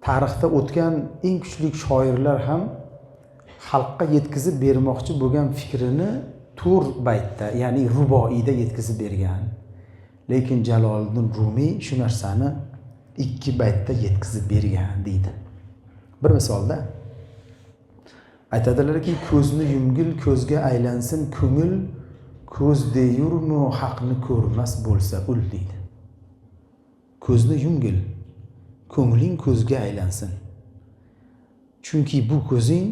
tarixda o'tgan eng kuchli shoirlar ham xalqqa yetkazib bermoqchi bo'lgan fikrini 4 baytda, ya'ni ruboiyda yetkazib bergan. Lekin Jaloliddin Rumiy shu narsani 2 baytda yetkazib bergan deydi. Bir misolda aytadilarki, ko'zni yumgil ko'zga aylansin ko'ngil, ko'z deyurmu haqni ko'rmas bo'lsa ul deydi. Ko'zni yumgil, ko'ngling ko'zga aylansin. Chunki bu ko'zing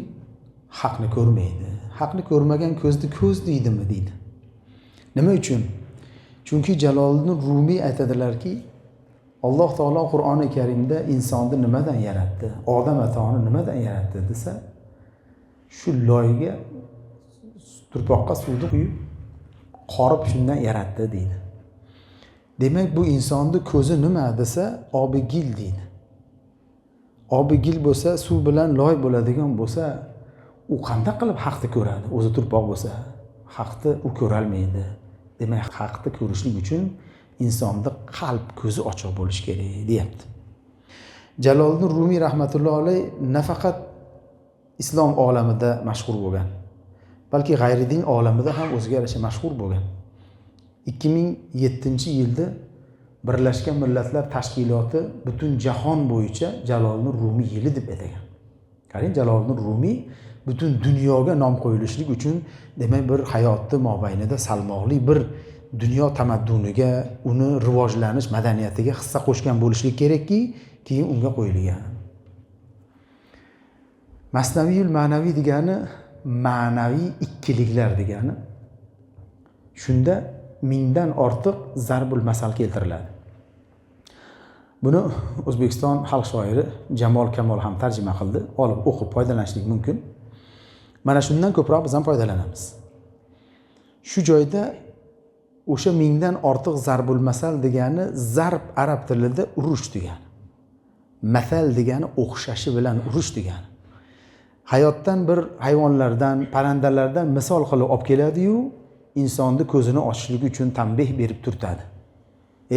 haqni ko'rmaydi. Haqni ko'rmagan ko'zni ko'z deydimi deydi. Nima uchun? Chunki Jaloliddin Rumiy aytadilarki, Alloh taolo Qur'oni Karimda insonni nimadan yaratdi? Odam atoni nimadan yaratdi desa, shu loyga turpoqqa suvni quyib, qorib shundan yaratdi deydi. Demak, bu insonni ko'zi nima desa, obigil deydi. Obigil bo'lsa, suv bilan loy bo'ladigan bo'lsa, u qanday qilib haqni ko'radi? O'zi turpoq bo'lsa, haqni u ko'ra olmaydi. Demak, haqni ko'rishlik uchun insonda qalb ko'zi ochiq bo'lishi kerak, deyapti. Jaloliddin Rumiy rahmatullohi alayh nafaqat islom olamida mashhur bo'lgan, balki g'ayridin olamida ham o'ziga yarasha mashhur bo'lgan. 2007-yilda Birlashgan Millatlar Tashkiloti butun jahon bo'yicha Jaloliddin Rumiy yili deb atagan. Qarang, Jaloliddin Rumiy butun dunyoga nom qo'yilishlik uchun, demak, bir hayotni mobaynida salmoqli bir dunyo tamadduniga, uni rivojlanish madaniyatiga hissa qo'shgan bo'lishlik kerakki, keyin unga qo'yilgan. Masnaviyul ma'naviy degani ma'naviy ikkiliklar degani. Shunda 1000 dan ortiq zarbul masal keltiriladi. Buni O'zbekiston xalq shoiri Jamol Kamol ham tarjima qildi. Olib o'qib foydalanishlik mumkin. Mana shundan ko'proq biz ham foydalanamiz. Shu joyda o'sha 1000 dan ortiq zarbul masal degani zarb arab tilida urush degani. Masal degani o'xshashi bilan urush degani. Hayotdan bir hayvonlardan, parandalardan misol qilib olib keladi-yu, insonni ko'zini ochishlik uchun tanbeh berib turtadi.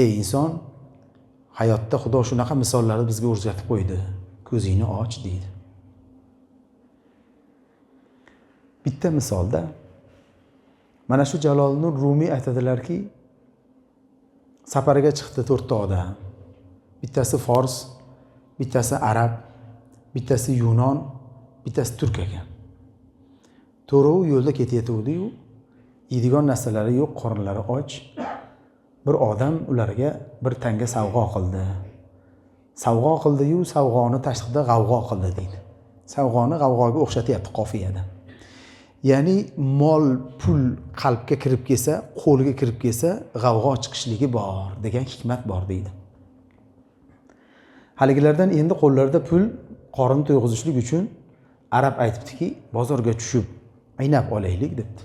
Ey inson, hayotda Xudo shunaqa misollarni bizga o'rgatib qo'ydi. Ko'zingni och deydi. Bitta misolda mana shu Jaloliddin Rumiy aytadilarki, safarga chiqdi 4 ta odam. Bittasi fors, bittasi arab, bittasi yunon, bittasi turk ekan. To'rov yo'lda ketayotdi-yu, yeydigan narsalari yo'q, qornlari och. Bir odam ularga bir tanga savg'o qildi. Savg'o qildi-yu, savg'oni tashqida g'avg'o qildi deydi. Savg'oni g'avg'oga o'xshatyapti qofiyada. Ya'ni mol, pul qalbga kirib kelsa, qo'lga kirib kelsa, g'avg'o chiqishligi bor degan hikmat bor deydi. Haligilardan endi qo'llarida pul, qorin to'yg'izishlik uchun arab aytibdiki, bozorga tushib aynab olaylik debdi.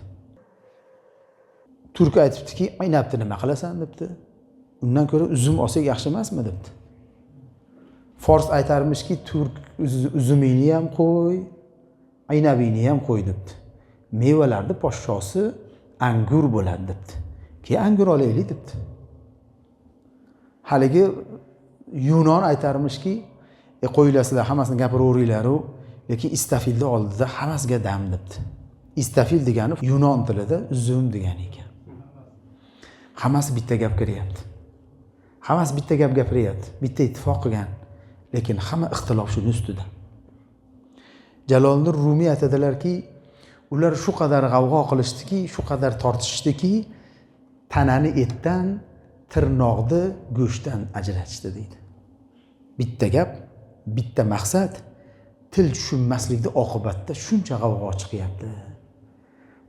Turk aytibdiki, aynabni nima qilasan debdi. Undan ko'ra uzum olsak yaxshi emasmi debdi. Fors aytarmishki, turk uzumingni ham qo'y, aynabingni ham qo'y debdi. Mevalarning podshosi angur bo'ladi debdi. Keyin angur olaylik debdi. Haligi yunon aytarmishki, qo'ylasizlar, hammasini gapiraveringlar-u, lekin istafilni oldida hammasiga dam debdi. Istafil degani yunon tilida uzum degani ekan. Hammasi bitta gap kiryapti. Hammasi bitta gap gapiryapti. Bitta ittifoq qilgan. Lekin hamma ixtilof shuni ustida. Jaloliddin Rumiy aytadilarki, ular shu qadar g'avg'o qilishdiki, shu qadar tortishdiki, tanani etdan, tirnoqni go'shtdan ajratishdi deydi. Bitta gap, bitta maqsad, til tushunmaslikda oqibatda shuncha g'avg'o chiqyapti.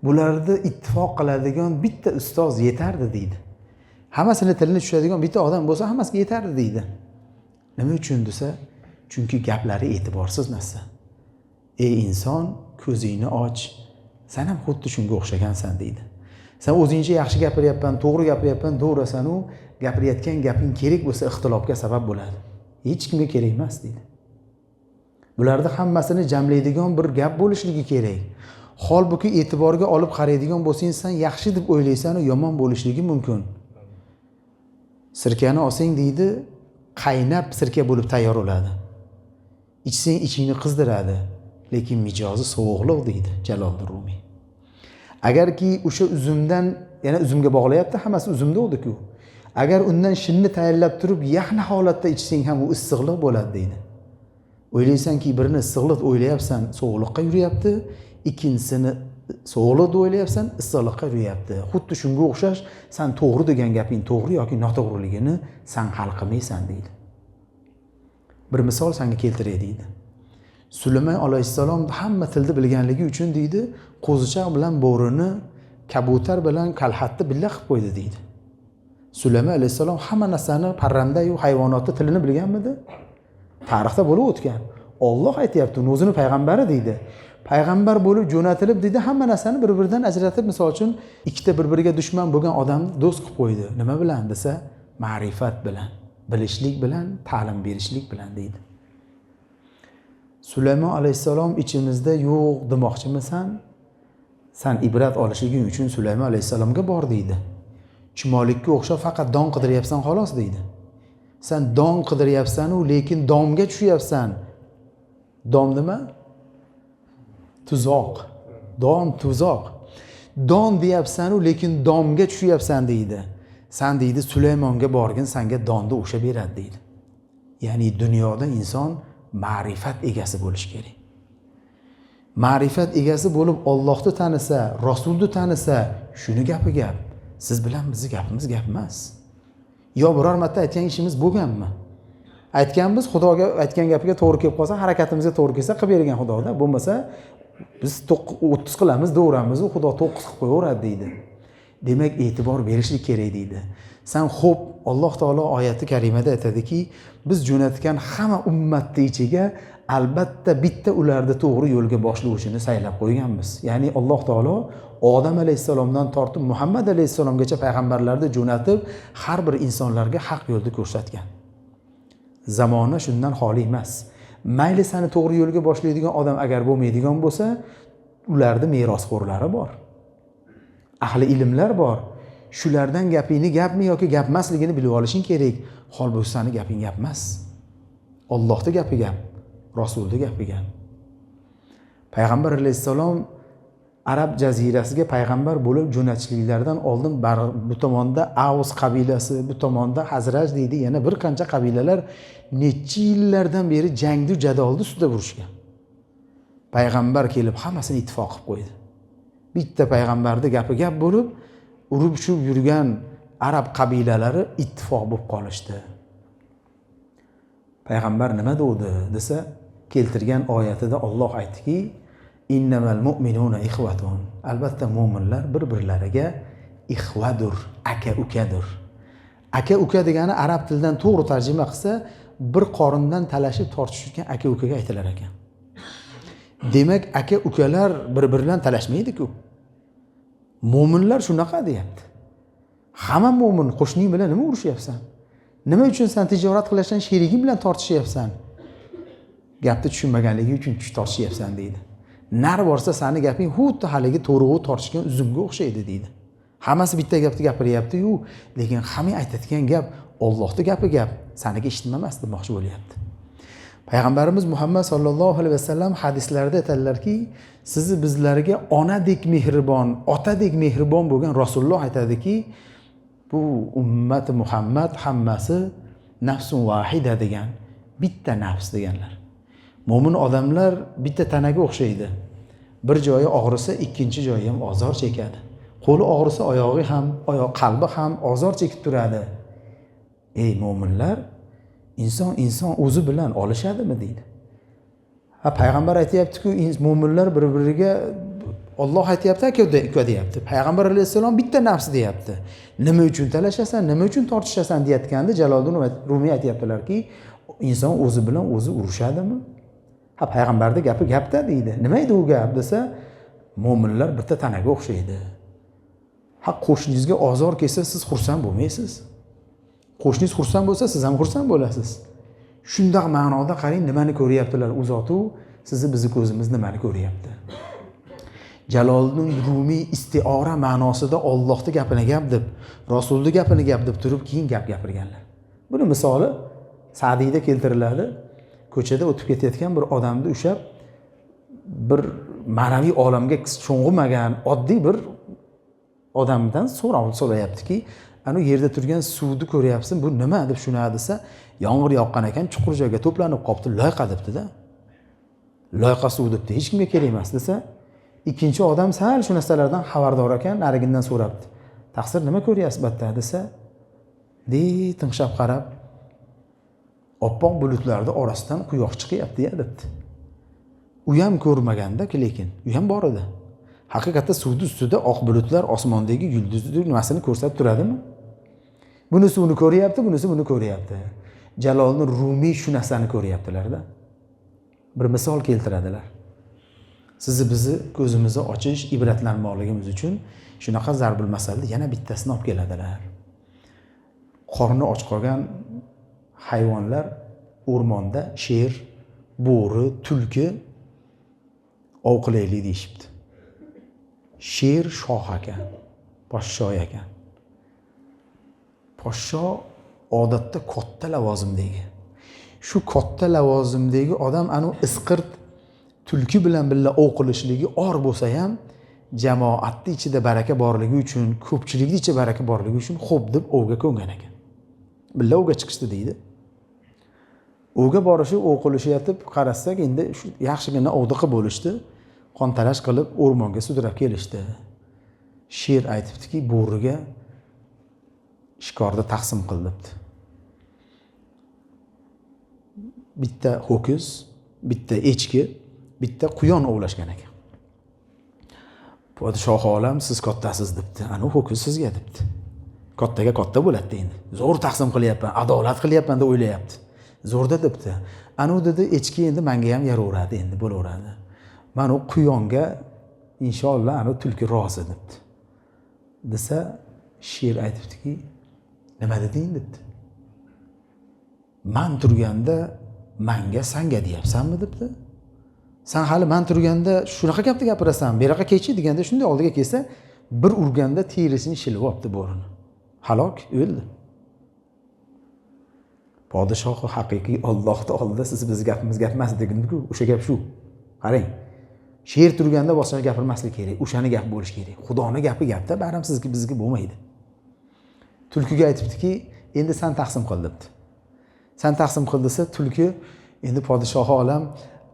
Bularni ittifoq qiladigan bitta ustoz yetardi deydi. Hammasini tilini tushadigan bitta odam bo'lsa, hammasiga yetardi deydi. Nima uchun desa, chunki gaplari e'tiborsiz narsa. Ey inson, ko'zingni och. Sen ham xuddi shunga o'xshagansan deydi. Sen o'zingcha yaxshi gapiryapsan, to'g'ri gapiryapsan, to'g'risan-u, gapirayotgan gaping kerak bo'lsa ixtilofga sabab bo'ladi. Hech kimga kerak emas deydi. Bularni hammasini jamlaydigan bir gap bo'lishligi kerak. Holbuki e'tiborga olib qaraydigan bo'lsang, sen yaxshi deb o'ylaysan, yomon bo'lishligi mumkin. Sirkani olsang deydi, qaynab sirka bo'lib tayyor bo'ladi. ichsang ichingni qizdiradi, lekin mijozi sovuqliq deydi Jaloliddin Rumiy. Agarki o'sha uzumdan, yana uzumga bog'layapti, hammasi uzumda o'di-ku. Agar undan shinni tayyorlab turib, yaxna holatda ichsang ham u issiqlik bo'ladi deydi. O'ylaysanki, birini issiqlik o'ylayapsan, sovuqlikqa yuryapti, ikkinchisini sovuqlikni o'ylayapsan, issiqlikqa yuryapti. Xuddi shunga o'xshash, sen to'g'ri degan gaping to'g'ri yoki noto'g'riligini sen hal qilmaysan deydi. Bir misol senga keltiray deydi. Sulaymon alayhissalom hamma tilni bilganligi uchun deydi, qo'zichoq bilan bo'rini, kabutar bilan kalxatni billa qilib qo'ydi deydi. Sulaymon alayhissalom hamma narsani, parranda-yu hayvonotni tilini bilganmidi? Tarixda bo'lib o'tgan. Alloh aytayapti, o'zining payg'ambari deydi. Payg'ambar bo'lib jo'natilib deydi, hamma narsani bir-biridan ajratib, misol uchun ikkita bir-biriga dushman bo'lgan odamni do'st qilib qo'ydi. Nima bilan desa, ma'rifat bilan, bilishlik bilan, ta'lim berishlik bilan deydi. Sulaymon alayhissalom ichimizda yo'q demoqchimisan? Sen ibrat olishliging uchun Sulaymon alayhissalomga bor deydi. Chimolikka o'xshab faqat don qidiryapsan xolos deydi. Sen don qidiryapsan-u, lekin domga tushyapsan. Dom nima? Tuzoq. Don tuzoq. Don deyapsan-u, lekin domga tushyapsan deydi. Sen deydi Sulaymonga borgin, senga donni o'sha beradi deydi. Ya'ni dunyoda inson ma'rifat egasi bo'lish kerak. Ma'rifat egasi bo'lib Allohni tanisa, Rasulni tanisa, shuni gapi gap. Siz bilan bizning gapimiz gap emas. Yo biror marta aytgan ishimiz bo'lganmi? Aytganmiz, Xudoga aytgan gapiga to'g'ri kelib qolsa, harakatimizga to'g'ri kelsa qilib bergan Xudoda. Bo'lmasa biz 30 qilamiz, do'ramiz, u Xudo 9 qilib qo'yaveradi deydi. Demak, e'tibor berishlik kerak deydi. Sen xo'p, Alloh taolo oyati karimada aytadiki, biz jo'natgan hamma ummatning ichiga albatta bitta ularni to'g'ri yo'lga boshlovchini saylab qo'yganmiz. Ya'ni Alloh taolo Odam alayhissalomdan tortib Muhammad alayhissalomgacha payg'ambarlarni jo'natib, har bir insonlarga haq yo'lni ko'rsatgan. Zamona shundan xoli emas. Mayli seni to'g'ri yo'lga boshlaydigan odam agar bo'lmaydigan bo'lsa, ularda merosxo'rlari bor. Ahli ilmlar bor. Shulardan gapingni gapmi yoki gap emasligini bilib olishing kerak. Holbuki seni gaping gap emas. Allohning gapi gap, Rasulning gapi gap. Payg'ambar alayhissalom Arab jazirasiga payg'ambar bo'lib jo'natishliklaridan oldin bu tomonda Avs qabilasi, bu tomonda Hazraj deydi, yana bir qancha qabilalar necha yillardan beri jangdu jadolni ustida urishgan. Payg'ambar kelib hammasini ittifoq qilib qo'ydi. Bitta payg'ambarning gapi gap bo'lib, urib tushib yurgan arab qabilalari ittifoq bo'lib qolishdi. Payg'ambar nima dedi desa, keltirgan oyatida Alloh aytdiki, innamal mu'minuna ikhwatun. Albatta mu'minlar bir-birlariga ikhvadur, aka-ukadir. Aka-uka degani arab tilidan to'g'ri tarjima qilsa, bir qorindan talashib tortishgan aka-ukaga aytilar ekan. Demak, aka-ukalar bir-biridan talashmaydi-ku. Mu'minlar shunaqa deyapti. Hamma mu'min qo'shning bilan nima urushyapsan? Nima uchun sen tijorat qilashdan sheriging bilan tortishyapsan? Gapni tushunmaganligi uchun tortishyapsan deydi. Nari borsa seni gaping xuddi haligi to'rg'u tortishgan uzumga o'xshaydi deydi. Hammasi bitta gapni gapiryapti-yu, lekin hamma aytadigan gap Allohning gapi gap, seniga eshitmamas demoqchi bo'lyapti. Payg'ambarimiz Muhammad sallallohu alayhi vasallam hadislarida aytadilarki, sizni bizlarga onadek mehribon, otadek mehribon bo'lgan Rasululloh aytadiki, bu ummati Muhammad hammasi nafsun vahida degan, bitta nafs deganlar. Mo'min odamlar bitta tanaga o'xshaydi. Bir joyi og'risa, ikkinchi joyi ham ozor chekadi. Qo'li og'risa, oyog'i ham, qalbi ham ozor chekib turadi. Ey mo'minlar, inson o'zi bilan olishadimi deydi. Payg'ambar aytayapti-ku, mo'minlar bir-biriga Alloh aytayapti, aka deyapti. Payg'ambar alayhissalom bitta nafs deyapti. Nima uchun talashasan, nima uchun tortishasan deyotganda Jaloliddin Rumiy aytayaptilarki, inson o'zi bilan o'zi urushadimi? Payg'ambarning gapi gapda deydi. Nima edi u gap desa, mo'minlar bitta tanaga o'xshaydi. Qo'shningizga ozor kelsa, siz xursand bo'lmaysiz. Qo'shningiz xursand bo'lsa, siz ham xursand bo'lasiz. Shunday ma'noda qarang, nimani ko'ryaptilar u zot-u, sizni bizni ko'zimiz nimani ko'ryapti. Jaloliddin Rumiy istiora ma'nosida Allohning gapini gap deb, Rasulning gapini gap deb turib keyin gap gapirganlar. Buni misoli Sa'diyda keltiriladi. ko'chada o'tib ketayotgan bir odamni ushlab bir ma'naviy olamga sho'ng'imagan oddiy bir odamdan so'rayaptiki, ana yerda turgan suvni ko'ryapsan, bu nima deb shuna desa, yomg'ir yoqqan ekan, chuqur joyga to'planib qolibdi, loyqa debdi-da. Loyqa suv debdi, hech kimga kerak emas desa, ikkinchi odam sal shu narsalardan xabardor ekan, narigindan so'rabdi. Taqsir nima ko'ryapsiz batda desa, tinqshab qarab, oppoq bulutlarni orasidan quyosh chiqyapti-ya debdi. U ham ko'rmaganda, lekin u ham bor edi. Haqiqatda suvning ustida oq bulutlar osmondagi yulduzning nimasini ko'rsatib turadimi? Buni suvni ko'ryapti, bunisi buni ko'ryapti. Jaloliddin Rumiy shu narsani ko'ryaptilar-da. Bir misol keltiradilar. Sizni bizni ko'zimizni ochish, ibratlanmoqligimiz uchun shunaqa zarbul masalda yana bittasini olib keladilar. Qorni och qolgan hayvonlar o'rmonda sher, bo'ri, tulki ovqilaylik deyishibdi. Sher shoh ekan, podsho ekan. Podsho odatda katta lavozimdagi. Shu katta lavozimdagi odam anu isqirt tulki bilan birga ov qilishligi or bo'lsa ham, jamoatning ichida baraka borligi uchun, ko'pchilikning ichida baraka borligi uchun xo'p deb ovga ko'ngan ekan. Birga ovga chiqishdi deydi. Ovga borishib, ov qilishayotib qarasak, endi shu yaxshigina ovda qilib bo'lishdi. Qontalash qilib o'rmonga sudrab kelishdi. Sher aytibdiki, bo'riga shikorni taqsim qil debdi. Bitta ho'kiz, bitta echki, bitta quyon ovlashgan ekan. Podshoh olam, siz kattasiz debdi. Ana ho'kiz sizga debdi. Kattaga katta bo'ladi endi. Zo'r taqsim qilyapman, adolat qilyapman deb o'ylayapti. Zo'rda debdi. Ana dedi, echki endi menga ham yaraveradi, endi bo'laveradi. Men u quyonga inshaalloh ana tulki rozi debdi. Desa, sher aytibdiki, nima deding debdi. Men turganda menga sanga deyapsanmi debdi. Sen hali men turganda shunaqa gapni gapirasan, beraqa kechi deganda shunday oldiga kelsa, bir urganda terisini shilib olibdi bo'rini. Halok, o'ldi. Podshoh haqiqiy Allohning oldida siz biz gapimiz gap emas deganku, o'sha gap shu. Qarang. Sher turganda boshqa gapirmaslik kerak, o'shani gap bo'lish kerak. Xudoning gapi gapda, baram sizga bizga bo'lmaydi. Tulkiga aytibdiki, endi sen taqsim qil debdi. Sen taqsim qil desa, tulki endi podshoh olam,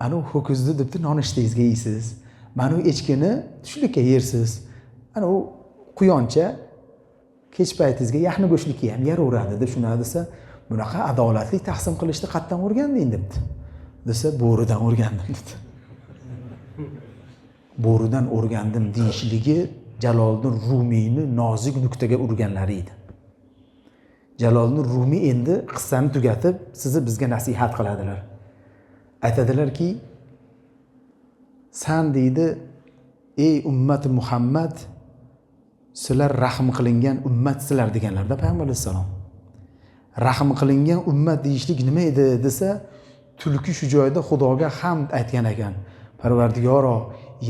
ana u ho'kizni debdi, nonushtingizga yeysiz. Mana u echkini tushlikka yersiz. Ana u quyoncha kech paytingizga yaxni go'shtlikka ham yaraveradi deb shuna desa, bunaqa adolatli taqsim qilishni qayerdan o'rganding debdi. Desa, bo'ridan o'rgandim dedi. Bo'ridan o'rgandim deyishligi Jaloliddin Rumiyni nozik nuqtaga urganlari edi. Jaloliddin Rumiy endi qissani tugatib, sizni bizga nasihat qiladilar. Aytadilarki, sen deydi, ey ummati Muhammad, sizlar rahm qilingan ummatsizlar deganlarda Payg'ambar alayhisalom. Rahm qilingan ummat deyishlik nima edi desa, tulki shu joyda Xudoga hamd aytgan ekan. Parvardigoro,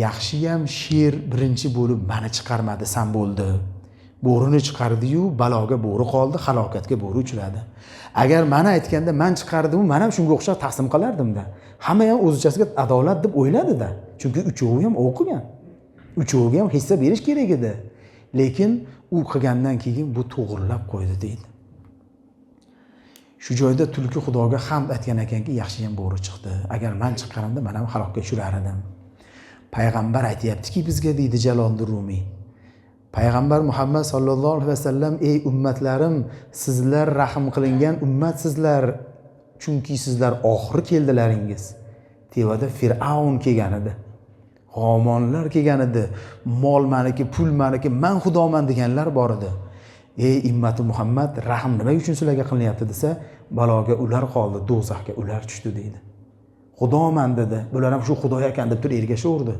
yaxshiyam sher birinchi bo'lib meni chiqarmadi, sen bo'ldi. Bo'rini chiqardi-yu, baloga bo'ri qoldi, halokatga bo'ri uchradi. Agar meni aytganda men chiqardim, men ham shunga o'xshab taqsim qilardim-da. Hamma ham o'zichasiga adolat deb o'yladi-da. Chunki uchovi ham o'qigan. Uchoviga ham hissa berish kerak edi. Lekin u qilgandan keyin bu to'g'rilab qo'ydi deydi. Shu joyda tulki Xudoga hamd aytgan ekanki, yaxshi ham bo'ri chiqdi. Agar men chiqqanimda men ham halokatga uchrar edim. Payg'ambar aytayaptiki bizga deydi Jaloliddin Rumiy. Payg'ambar Muhammad sallallohu alayhi vasallam, ey ummatlarim, sizlar rahm qilingan ummatsizlar, chunki sizlar oxiri keldilaringiz. Tevada Fir'avn kelgan edi. G'omonlar kelgan edi. Mol meniki, pul meniki, men xudoman deganlar bor edi. Ey ummati Muhammad, rahm nima uchun sizlarga qilinyapti desa, baloga ular qoldi, do'zaxga ular tushdi deydi. Xudoman dedi. Bular ham shu Xudo ekan deb turib ergashaverdi.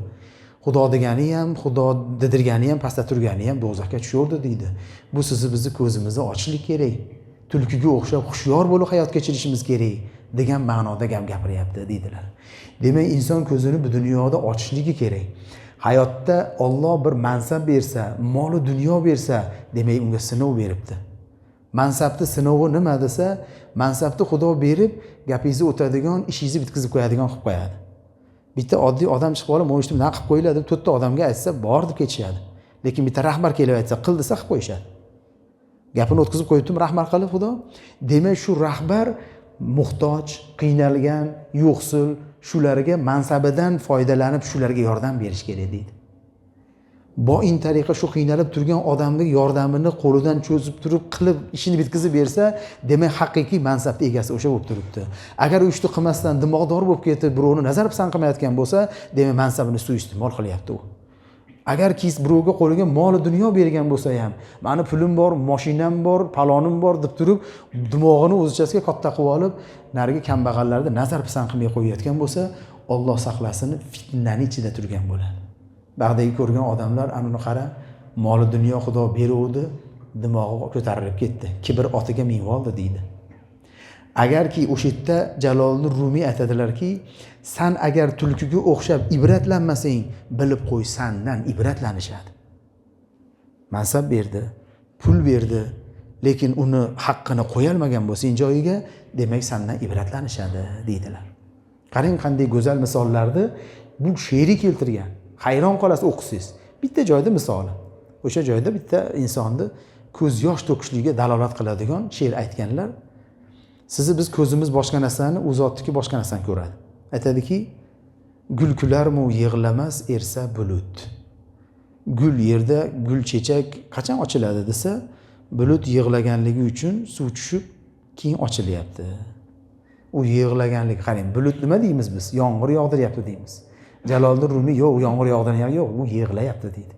Xudo degani ham, Xudo dedirgani ham, pastda turgani ham do'zaxga tushaverdi deydi. Bu sizni bizni ko'zimizni ochishlik kerak. Tulkiga o'xshab hushyor bo'lib hayot kechirishimiz kerak degan ma'noda gap gapiryapti deydilar. Demak, inson ko'zini bu dunyoda ochishligi kerak. Hayotda Alloh bir mansab bersa, mol dunyo bersa, demak unga sinov beribdi. Mansabni sinovi nima desa, mansabni Xudo berib, gapingizni o'tadigan, ishingizni bitkazib qo'yadigan qilib qo'yadi. Bitta oddiy odam chiqib olib, "Mo'shni nima qilib qo'yiladi" deb 4 ta odamga aytsa, bor deb ketishadi. Lekin bitta rahbar kelib aytsa, "Qil" desa qilib qo'yishadi. Gapini o'tkazib qo'yibdim rahbar qilib Xudo. Demak, shu rahbar muhtoj, qiynalgan, yo'qsul, shularga mansabidan foydalanib, shularga yordam berish kerak deydi. Boin tariqa shu qiynalib turgan odamning yordamini qo'lidan cho'zib turib, qilib ishini bitkazib bersa, demak haqiqiy mansabning egasi o'sha bo'lib turibdi. Agar u ishni qilmasdan dimog'dor bo'lib ketib, birovni nazar pisand qilmayotgan bo'lsa, demak mansabini suiiste'mol qilyapti u. Agar kis birovga qo'liga mol dunyo bergan bo'lsa ham, "Mani pulim bor, mashinam bor, palonim bor" deb turib, dimog'ini o'zichasiga katta qilib olib, narigi kambag'allarni nazar pisand qilmay qo'yayotgan bo'lsa, Alloh saqlasin, fitnaning ichida turgan bo'ladi. Bag'dagi ko'rgan odamlar anuni qara, moli dunyo Xudo beruvdi, dimog'i ko'tarilib ketdi. Kibr otiga minib oldi deydi. Agarki o'sha yerda Jaloliddin Rumiy aytadilarki, "San agar tulkiga o'xshab ibratlanmasang, bilib qo'y, sandan ibratlanishadi." Mansab berdi, pul berdi, lekin uni haqqini qo'ya olmagan bo'lsang joyiga, demak sandan ibratlanishadi deydilar. Qarang qanday go'zal misollarni bu she'ri keltirgan. Hayron qolasiz o'qisangiz. Bitta joyda misoli. O'sha joyda bitta insonni ko'z yosh to'kishligiga dalolat qiladigan she'r aytganlar. Sizni biz ko'zimiz boshqa narsani, u zotniki boshqa narsani ko'radi. Aytadiki, "Gul kularmi yig'lamas ersa bulut." Gul yerda gul chechak qachon ochiladi desa, bulut yig'laganligi uchun suv tushib keyin ochilyapti. U yig'laganlik, qarang, bulut nima deymiz biz? Yomg'ir yog'diryapti deymiz. Jaloliddin Rumiy yo'q, yomg'ir yog'dirayapti, yo'q, u yig'layapti deydi.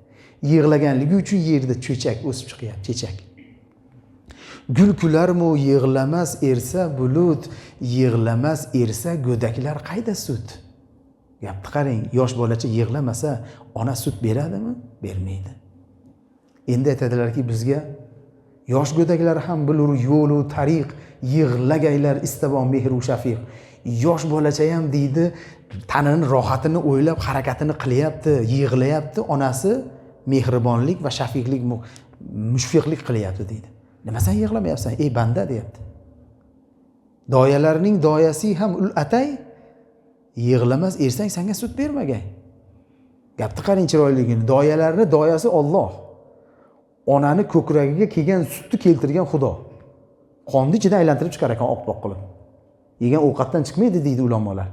Yig'laganligi uchun yerda chechak o'sib chiqyapti, chechak. Gul kularmi yig'lamas ersa bulut, yig'lamas ersa go'daklar qayda sut? Gapni qarang, yosh bolacha yig'lamasa, ona sut beradimi? Bermaydi. Endi aytadilarki bizga, yosh go'daklar ham bilur yo'lu tariq, yig'lagaylar istabon mehru shafiq. Yosh bolacha ham deydi, tanini rohatini o'ylab harakatini qilyapti, yig'layapti, onasi mehribonlik va shafiqlik, mushfiqlik qilyapti deydi. Nima sen yig'lamayapsan? Ey banda deyapti. Doyalarning doyasi ham ul atay, yig'lamas ersang senga sut bermagay. Gapni qarang chiroyligini. Doyalarning doyasi Alloh. Onani ko'kragiga kelgan sutni keltirgan Xudo. Qonni ichida aylantirib chiqar ekan oq-oq qilib. Yegan ovqatdan chiqmaydi deydi ulamolar.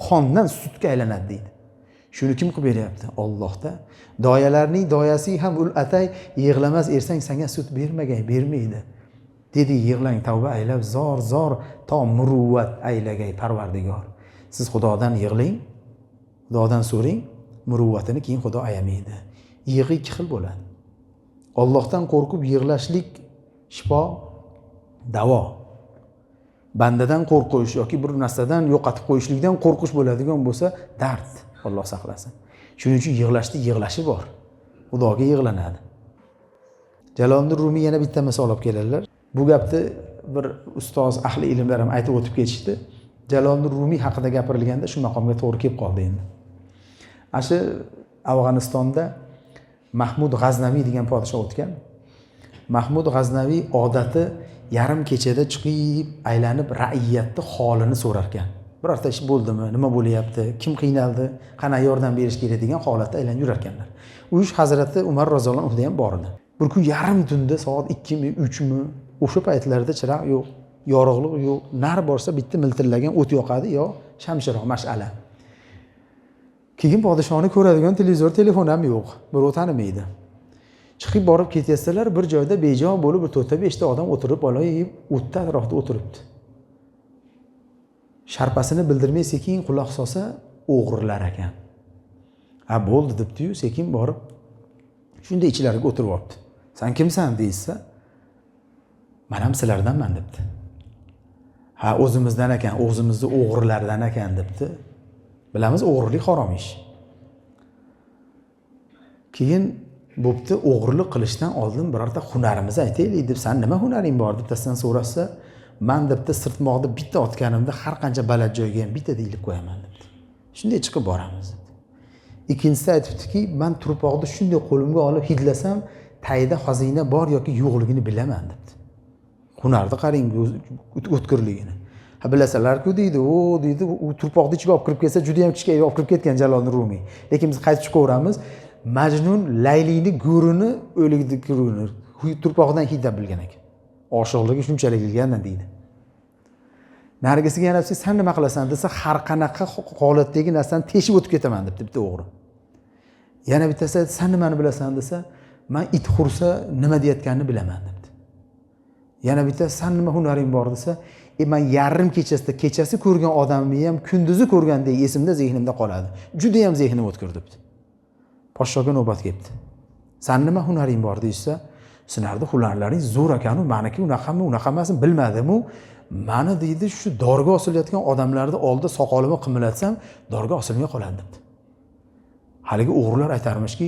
Qondan sutga aylanadi deydi. Shuni kim qilib beryapti? Allohda. Doyalarning doyasi ham ul atay, yig'lamas ersang senga sut bermagay, bermaydi. Dedi, yig'lang, tavba aylab, zor to muruvvat aylagay Parvardigor. Siz Xudodan yig'lang, Xudodan so'ring, muruvvatini keyin Xudo ayamaydi. Yig'i ikki xil bo'ladi. Allohdan qo'rqib yig'lashlik shifo, davo. Bandadan qo'rqish yoki bir narsadan yo'qotib qo'yishlikdan qo'rqish bo'ladigan bo'lsa, dard. Alloh saqlasin. Shuning uchun yig'lashi bor. Xudoga yig'lanadi. Jaloliddin Rumiy yana bitta misol olib keladilar. Bu gapni bir ustoz ahli ilmlar ham aytib o'tib ketishdi. Jaloliddin Rumiy haqida gapirilganda shu maqomga to'g'ri kelib qoldi endi. Ashu Afg'onistonda Mahmud G'aznaviy degan podshoh o'tgan. Mahmud G'aznaviy odati yarim kechada chiqib, aylanib ra'iyatni holini so'rar ekan. Birorta ish bo'ldimi, nima bo'lyapti, kim qiynaldi, qana yordam berish kerak degan holatda aylanib yurar ekanlar. U ish Hazrati Umar roziyallohu anhu ham bor edi. Bir kun yarim tunda soat 2 mi, 3 mi, o'sha paytlarda chiroq yo'q, yorug'lik yo'q. Nar borsa bitta miltillagan o't yoqadi yo shamchiroq, mash'ala. Keyin podshohni ko'radigan televizor, telefon ham yo'q. Birov tanimaydi. Chiqib borib ketaysalar, bir joyda bejo bo'lib 4-5 ta odam o'tirib, olay yeb, o'tda atrofda o'tiribdi. Sharpasini bildirmay sekin quloq solsa, o'g'rilar ekan. Ha bo'ldi debdi-yu, sekin borib shunday ichlariga o'tirib olibdi. Sen kimsan deysa, men ham sizlardanman debdi. Ha o'zimizdan ekan, o'zimizni o'g'rilardan ekan debdi. Bilamiz o'g'rilik harom ish. Keyin bo'pti, o'g'rilik qilishdan oldin birorta hunarimizni aytaylik deb, sen nima hunaring bor deb tasdan so'rasa, men debdi sirtmoqda bitta otganimda har qancha baland joyga ham bitta deyilib qo'yaman debdi. Shunday chiqib boramiz debdi. Ikkinchisi aytibdiki, men turpoqni shunday qo'limga olib hidlasam, tayida xazina bor yoki yo'qligini bilaman debdi. hunarni qarang o'tkirligini. Ha bilasalar-ku deydi, deydi, u turpoqni ichiga olib kirib kelsa, juda ham kichkina olib kirib ketgan Jaloliddin Rumiy. Lekin biz qaytib chiqaveramiz. Majnun Laylini go'rini o'likni go'rini turpoqdan hidlab bilgan ekan. Oshiqligi shunchalik bilgandan deydi. Nargisiga yana sen nima qilasan desa, har qanaqa holatdagi narsani teshib o'tib ketaman debdi bitta o'g'ri. Yana bittasi sen nimani bilasan desa, men it xursa nima deyotganini bilaman debdi. Yana bitta sen nima hunaring bor desa, men yarim kechasi ko'rgan odamni ham kunduzi ko'rgandek esimda, zehnimda qoladi. Juda ham zehnim o'tkir debdi. Podshoga navbat kelibdi. Sen nima hunaring bor deysa, sizlarning hunarlaring zo'r ekan, meniki unaqami, unaqa emasmi bilmadim-u. Meni deydi, shu dorga osilayotgan odamlarning oldida soqolimni qimlatsam, dorga osilmay qoladi debdi. Haligi o'g'rilar aytarmishki,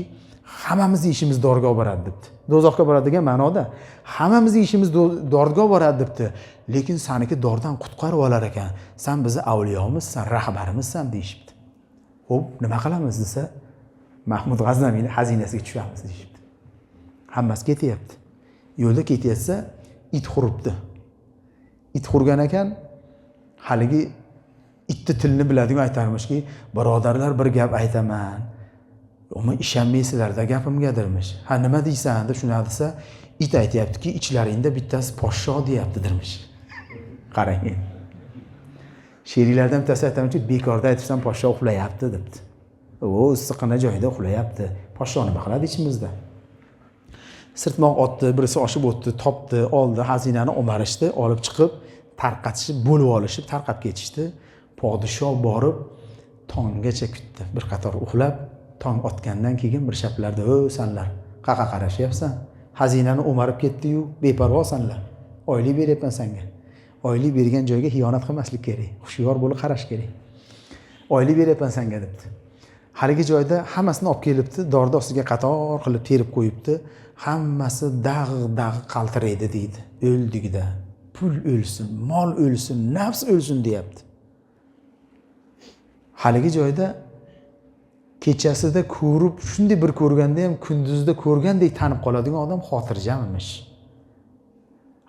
hammamizning ishimiz dorga olib boradi debdi. Do'zaxga boradi degan ma'noda, hammamizning ishimiz dorga olib boradi debdi. Lekin seniki dordan qutqarib olar ekan. Sen bizni avliyomizsan, rahbarimizsan deyishibdi. Xo'p, nima qilamiz desa, Mahmud G'aznaviyning xazinasiga tushamiz deyishibdi. Hammasi ketyapti. Yo'lda ketayotsa, it xuribdi. It xurgan ekan, haligi itni tilini biladigan aytarmishki, birodarlar bir gap aytaman. Ammo ishonmaysizlar-da gapimgadirmish. Ha nima deysan deb shuna desa, it aytayaptiki, ichlaringda bittasi podsho deyaptidirmish. Qarang. She'rlardan bittasi aytamchi, bekorda aytibsan podsho uxlayapti debdi. Issiqqina joyda uxlayapti. Podsho nima qiladi ichimizda? Sirtmoq otdi, birisi oshib o'tdi, topdi, oldi, xazinani omarishdi, olib chiqib, tarqatishib, bo'lib olishib, tarqab ketishdi. Podsho borib tonggacha kutdi. Bir qator uxlab, tong otgandan keyin bir shaplarda, "Sanlar, qaqa qarashyapsan? Xazinani o'marib ketdi-yu, beparvo sanlar. Oylik beryapman senga. Oylik bergan joyga xiyonat qilmaslik kerak. Xushyor bo'lib qarash kerak. Oylik beryapman senga" debdi. Haligi joyda hammasini olib kelibdi, dorda ostiga qator qilib terib qo'yibdi. Hammasi dag' qaltiraydi deydi. O'ldigida. Pul o'lsin, mol o'lsin, nafs o'lsin deyapti. Haligi joyda kechasida ko'rib, shunday bir ko'rganda ham kunduzda ko'rgandek tanib qoladigan odam xotirjam emish.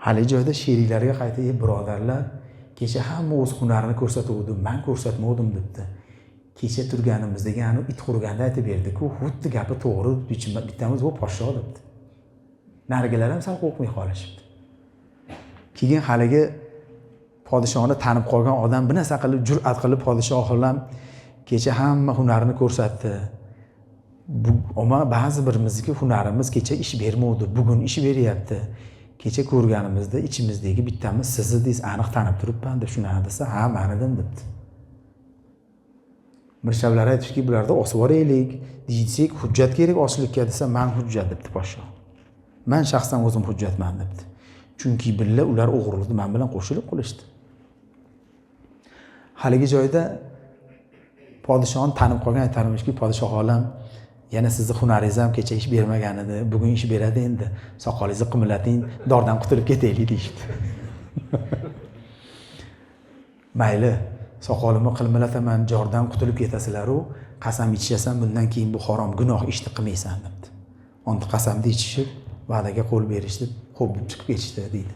Haligi joyda sheriklarga qaytib, birodarlar, kecha hamma o'z hunarini ko'rsatuvdi, men ko'rsatmadim debdi. Kecha turganimizdagi anu it xurganda aytib berdi-ku, xuddi gapi to'g'ri, bittamiz bu podsho debdi. Narigilar ham sal qo'rqmay qolishibdi. Keyin haligi podshoni tanib qolgan odam bir narsa qilib, jur'at qilib podshoh bilan kecha hamma hunarini ko'rsatdi. Ammo ba'zi birimizdagi hunarimiz kecha ish bermadi, bugun ish beryapti. Kecha ko'rganimizda ichimizdagi bittamiz sizni deysiz, aniq tanib turibman deb shuna desa, "Ha, menidim" debdi. Mirshablar aytishki, bularda osib oraylik, deysak, hujjat kerak oslikka desa, "Men hujjat" debdi podsho. "Men shaxsan o'zim hujjatman" debdi. Chunki billa ular o'g'rilikni men bilan qo'shilib qilishdi. Haligi joyda podshoni tanib qolgan aytarmishki, "Podshoh olam, yana sizni hunaringiz ham kecha ish bermagan edi, bugun ish beradi endi. Soqolingizni qimlating, dordan qutulib ketaylik" deydi. Mayli, soqolimni qilmilataman, jordan qutulib ketasizlar-u, qasam ichsam bundan keyin bu harom gunoh ishni qilmaysan debdi. Onda qasamni ichishib, va'daga qo'l berishdi, xo'p chiqib ketishdi deydi.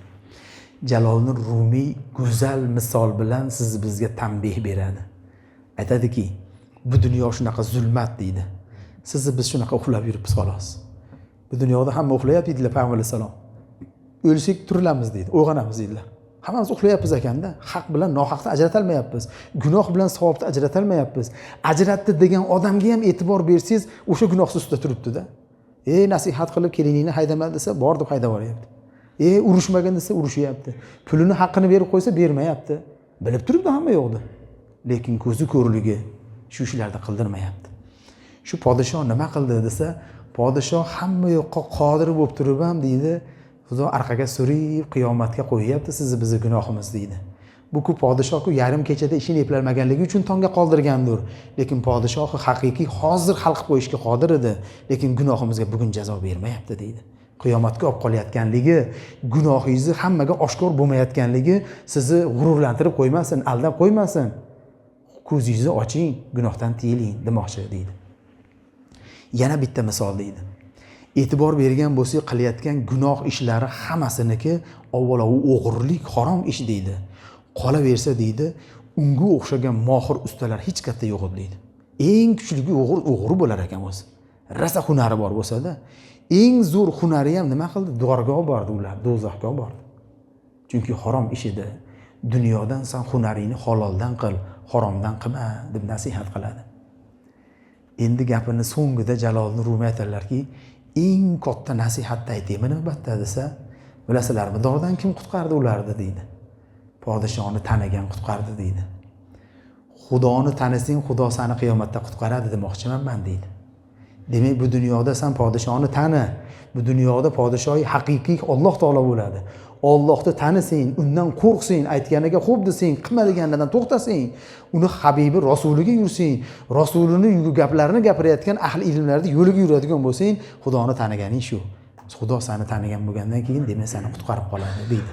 Jaloliddin Rumiy go'zal misol bilan bizga tanbeh beradi. Aytadiki, bu dunyo shunaqa zulmat deydi. Sizni biz shunaqa uxlab yuribmiz xolos. Bu dunyoda hamma uxlayapti deydilar Payg'ambar alayhisalom. O'lsak turilamiz deydi, uyg'onamiz deydilar. Hammamiz uxlayapmiz ekanda, haq bilan nohaqni ajratolmayapmiz. Gunoh bilan savobni ajratolmayapmiz. Ajratdi degan odamga ham e'tibor bersangiz, o'sha gunohsiz ustida turibdi-da. Nasihat qilib keliningni haydama desa, bor deb haydab yuboryapti. Urushmagan desa urushyapti. Pulini haqqini berib qo'ysa bermayapti. Bilib turibdi hamma yo'qdi. Lekin ko'zi ko'rligi shu ishlarni qildirmayapti. Shu podshoh nima qildi desa, podshoh hamma yoqqa qodir bo'lib turib ham deydi, Xudo orqaga surib qiyomatga qo'yapti sizni bizni gunohimiz deydi. Bu ku podshoh yarim kechada ishini eplamaganligi uchun tonga qoldirgandir. Lekin podshoh haqiqiy hozir xalq qo'yishga qodir edi, lekin gunohimizga bugun jazo bermayapti deydi. Qiyomatga olib qolayotganligi, gunohingizni hammaga oshkor bo'lmayotganligi sizni g'ururlantirib qo'ymasin, aldab qo'ymasin. Ko'zingizni oching, gunohdan tiyiling demoqchi deydi. Yana bitta misol deydi. e'tibor bergan bo'lsak, qilayotgan gunoh ishlari hammasiniki avvalo u o'g'irlik, harom ish deydi. Qolaversa deydi, unga o'xshagan mohir ustalar hech qayerda yo'q deydi. Eng kuchli o'g'ri bo'lar ekan o'zi. Rasa hunari bor bo'lsa-da, eng zo'r hunari ham nima qildi? Dorgoh bordi ular, do'zaxga bordi. Chunki harom ish edi. Dunyodan sen hunaringni haloldan qil, haromdan qilma deb nasihat qiladi. Endi gapini so'ngida Jaloliddin Rumiy aytadilarki, eng katta nasihatni aytaymi navbatda desa, bilasizlarmi, dordan kim qutqardi ularni deydi. Podishoni tanigan qutqardi deydi. Xudoni tanisang, Xudo seni qiyomatda qutqaradi demoqchiman men deydi. Demak, bu dunyoda sen podishoni tani. Bu dunyoda podishoy haqiqiy Alloh taolo bo'ladi. Allohni tanisang, undan qo'rqsang, aytganiga xo'p desang, qilmadiganidan to'xtasang, uni habibi rasuliga yursang, rasulini gaplarini gapirayotgan ahli ilmlarda yo'liga yuradigan bo'lsang, Xudoni tanigani shu. Xudo seni tanigan bo'lgandan keyin demak seni qutqarib qoladi deydi.